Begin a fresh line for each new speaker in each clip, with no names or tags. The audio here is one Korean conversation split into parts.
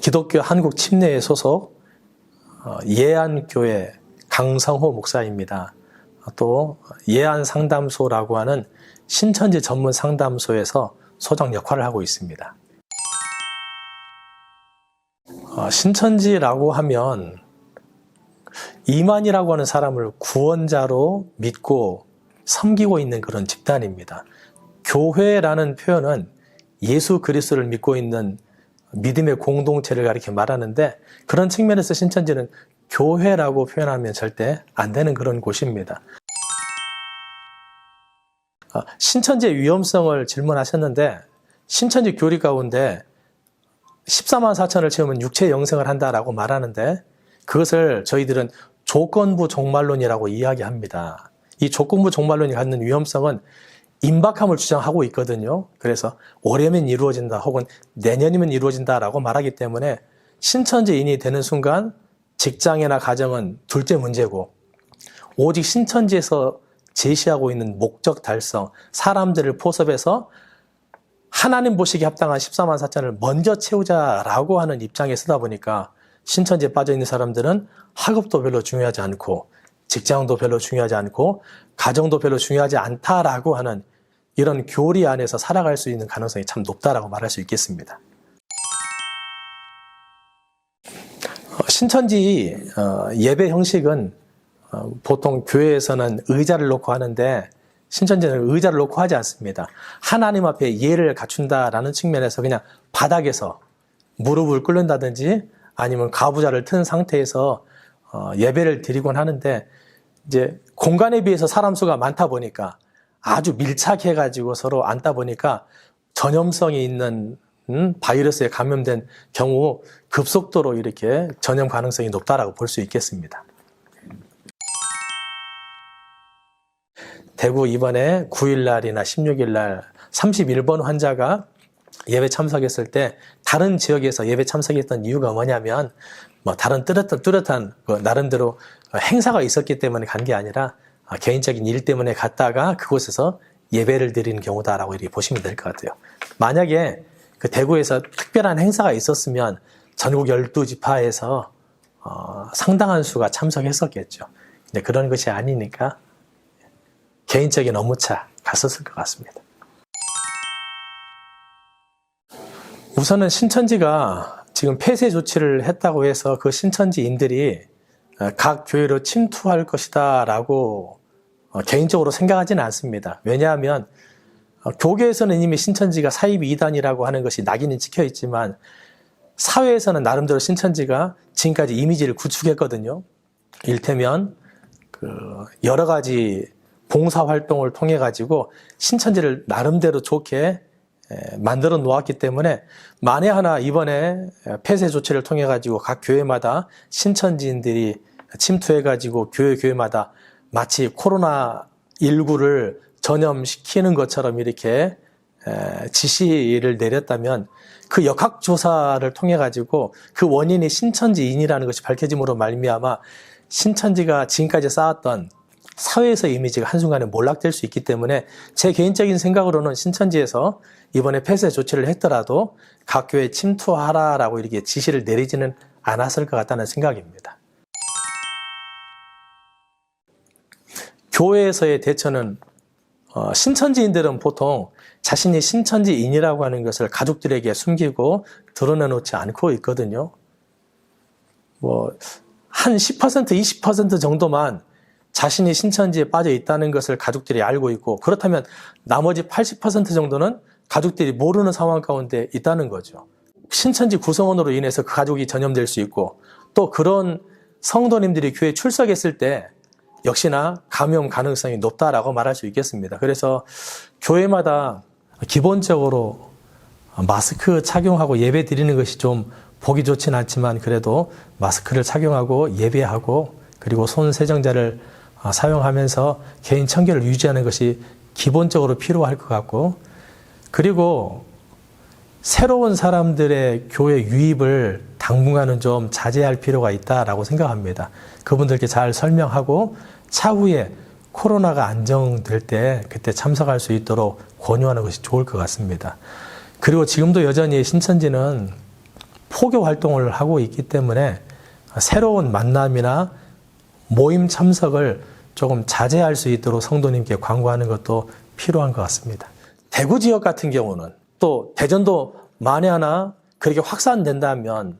기독교 한국 침례회 소속 예안교회 강성호 목사입니다. 또 예안상담소라고 하는 신천지 전문 상담소에서 소장 역할을 하고 있습니다. 신천지라고 하면 이만희라고 하는 사람을 구원자로 믿고 섬기고 있는 그런 집단입니다. 교회라는 표현은 예수 그리스도를 믿고 있는 믿음의 공동체를 가리켜 말하는데, 그런 측면에서 신천지는 교회라고 표현하면 절대 안 되는 그런 곳입니다. 신천지의 위험성을 질문하셨는데, 신천지 교리 가운데 14만 4천을 채우면 육체 영생을 한다라고 말하는데, 그것을 저희들은 조건부 종말론이라고 이야기합니다. 이 조건부 종말론이 갖는 위험성은 임박함을 주장하고 있거든요. 그래서 올해면 이루어진다 혹은 내년이면 이루어진다라고 말하기 때문에 신천지인이 되는 순간 직장이나 가정은 둘째 문제고, 오직 신천지에서 제시하고 있는 목적 달성, 사람들을 포섭해서 하나님 보시기에 합당한 14만 4천을 먼저 채우자라고 하는 입장에 서다 보니까 신천지에 빠져있는 사람들은 학업도 별로 중요하지 않고 직장도 별로 중요하지 않고 가정도 별로 중요하지 않다라고 하는 이런 교리 안에서 살아갈 수 있는 가능성이 참 높다라고 말할 수 있겠습니다. 신천지 예배 형식은 보통 교회에서는 의자를 놓고 하는데, 신천지는 의자를 놓고 하지 않습니다. 하나님 앞에 예를 갖춘다라는 측면에서 그냥 바닥에서 무릎을 꿇는다든지 아니면 가부좌를 튼 상태에서 예배를 드리곤 하는데, 이제 공간에 비해서 사람 수가 많다 보니까 아주 밀착해가지고 서로 앉다 보니까 전염성이 있는 바이러스에 감염된 경우 급속도로 이렇게 전염 가능성이 높다라고 볼 수 있겠습니다. 대구 이번에 9일날이나 16일날 31번 환자가 예배 참석했을 때 다른 지역에서 예배 참석했던 이유가 뭐냐면, 다른 뚜렷한 나름대로 행사가 있었기 때문에 간 게 아니라 개인적인 일 때문에 갔다가 그곳에서 예배를 드리는 경우다라고 이렇게 보시면 될 것 같아요. 만약에 그 대구에서 특별한 행사가 있었으면 전국 12지파에서 상당한 수가 참석했었겠죠. 근데 그런 것이 아니니까 개인적인 업무차 갔었을 것 같습니다. 우선은 신천지가 지금 폐쇄 조치를 했다고 해서 그 신천지인들이 각 교회로 침투할 것이다 라고 개인적으로 생각하지는 않습니다. 왜냐하면 교계에서는 이미 신천지가 사입 이단이라고 하는 것이 낙인이 찍혀 있지만, 사회에서는 나름대로 신천지가 지금까지 이미지를 구축했거든요. 일테면 여러 가지 봉사활동을 통해 가지고 신천지를 나름대로 좋게 만들어 놓았기 때문에, 만에 하나 이번에 폐쇄 조치를 통해 가지고 각 교회마다 신천지인들이 침투해 가지고 교회마다 마치 코로나19를 전염시키는 것처럼 이렇게 지시를 내렸다면, 그 역학조사를 통해 가지고 그 원인이 신천지인이라는 것이 밝혀짐으로 말미암아 신천지가 지금까지 쌓았던 사회에서의 이미지가 한순간에 몰락될 수 있기 때문에, 제 개인적인 생각으로는 신천지에서 이번에 폐쇄 조치를 했더라도 각 교회에 침투하라라고 이렇게 지시를 내리지는 않았을 것 같다는 생각입니다. 교회에서의 대처는, 신천지인들은 보통 자신이 신천지인이라고 하는 것을 가족들에게 숨기고 드러내놓지 않고 있거든요. 한 10%, 20% 정도만 자신이 신천지에 빠져 있다는 것을 가족들이 알고 있고, 그렇다면 나머지 80% 정도는 가족들이 모르는 상황 가운데 있다는 거죠. 신천지 구성원으로 인해서 그 가족이 전염될 수 있고, 또 그런 성도님들이 교회에 출석했을 때 역시나 감염 가능성이 높다라고 말할 수 있겠습니다. 그래서 교회마다 기본적으로 마스크 착용하고 예배 드리는 것이 좀 보기 좋진 않지만, 그래도 마스크를 착용하고 예배하고, 그리고 손 세정제를 사용하면서 개인 청결을 유지하는 것이 기본적으로 필요할 것 같고, 그리고 새로운 사람들의 교회 유입을 당분간은 좀 자제할 필요가 있다라고 생각합니다. 그분들께 잘 설명하고 차후에 코로나가 안정될 때 그때 참석할 수 있도록 권유하는 것이 좋을 것 같습니다. 그리고 지금도 여전히 신천지는 포교 활동을 하고 있기 때문에 새로운 만남이나 모임 참석을 조금 자제할 수 있도록 성도님께 권고하는 것도 필요한 것 같습니다. 대구 지역 같은 경우는 또 대전도 만에 하나 그렇게 확산된다면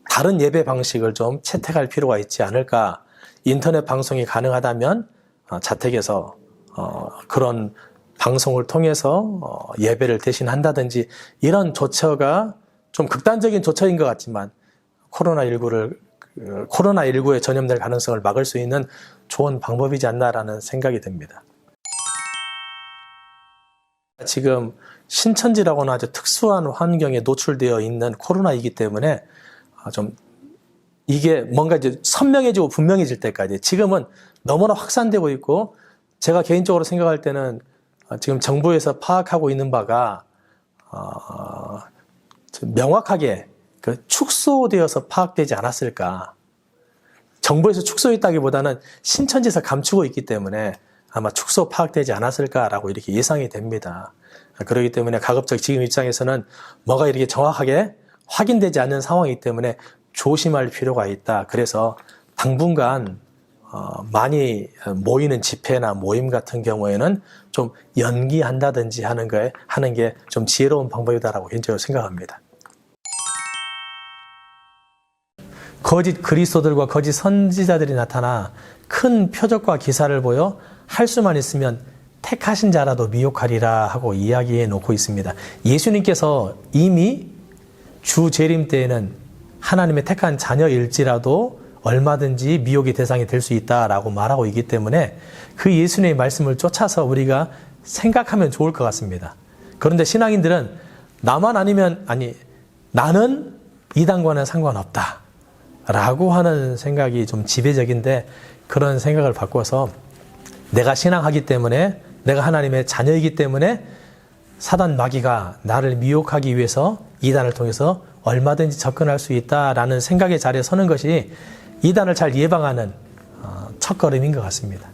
다른 예배 방식을 좀 채택할 필요가 있지 않을까. 인터넷 방송이 가능하다면 자택에서 그런 방송을 통해서 예배를 대신한다든지 이런 조처가 좀 극단적인 조처인 것 같지만 코로나19에 전염될 가능성을 막을 수 있는 좋은 방법이지 않나라는 생각이 듭니다. 지금 신천지라고는 아주 특수한 환경에 노출되어 있는 코로나이기 때문에 좀 이게 뭔가 이제 선명해지고 분명해질 때까지 지금은 너무나 확산되고 있고 제가 개인적으로 생각할 때는 지금 정부에서 파악하고 있는 바가 명확하게 축소되어서 파악되지 않았을까. 정부에서 축소했다기보다는 신천지에서 감추고 있기 때문에 아마 축소 파악되지 않았을까라고 이렇게 예상이 됩니다. 그렇기 때문에 가급적 지금 입장에서는 뭐가 이렇게 정확하게 확인되지 않는 상황이기 때문에 조심할 필요가 있다. 그래서 당분간 많이 모이는 집회나 모임 같은 경우에는 좀 연기한다든지 하는 게 좀 지혜로운 방법이다라고 개인적으로 생각합니다. 거짓 그리스도들과 거짓 선지자들이 나타나 큰 표적과 기사를 보여 할 수만 있으면 택하신 자라도 미혹하리라 하고 이야기해 놓고 있습니다. 예수님께서 이미 주 재림 때에는 하나님의 택한 자녀일지라도 얼마든지 미혹의 대상이 될 수 있다라고 말하고 있기 때문에 그 예수님의 말씀을 쫓아서 우리가 생각하면 좋을 것 같습니다. 그런데 신앙인들은 나는 이단과는 상관없다 라고 하는 생각이 좀 지배적인데 그런 생각을 바꿔서 내가 신앙하기 때문에 내가 하나님의 자녀이기 때문에 사단 마귀가 나를 미혹하기 위해서 이단을 통해서 얼마든지 접근할 수 있다라는 생각의 자리에 서는 것이 이단을 잘 예방하는 첫걸음인 것 같습니다.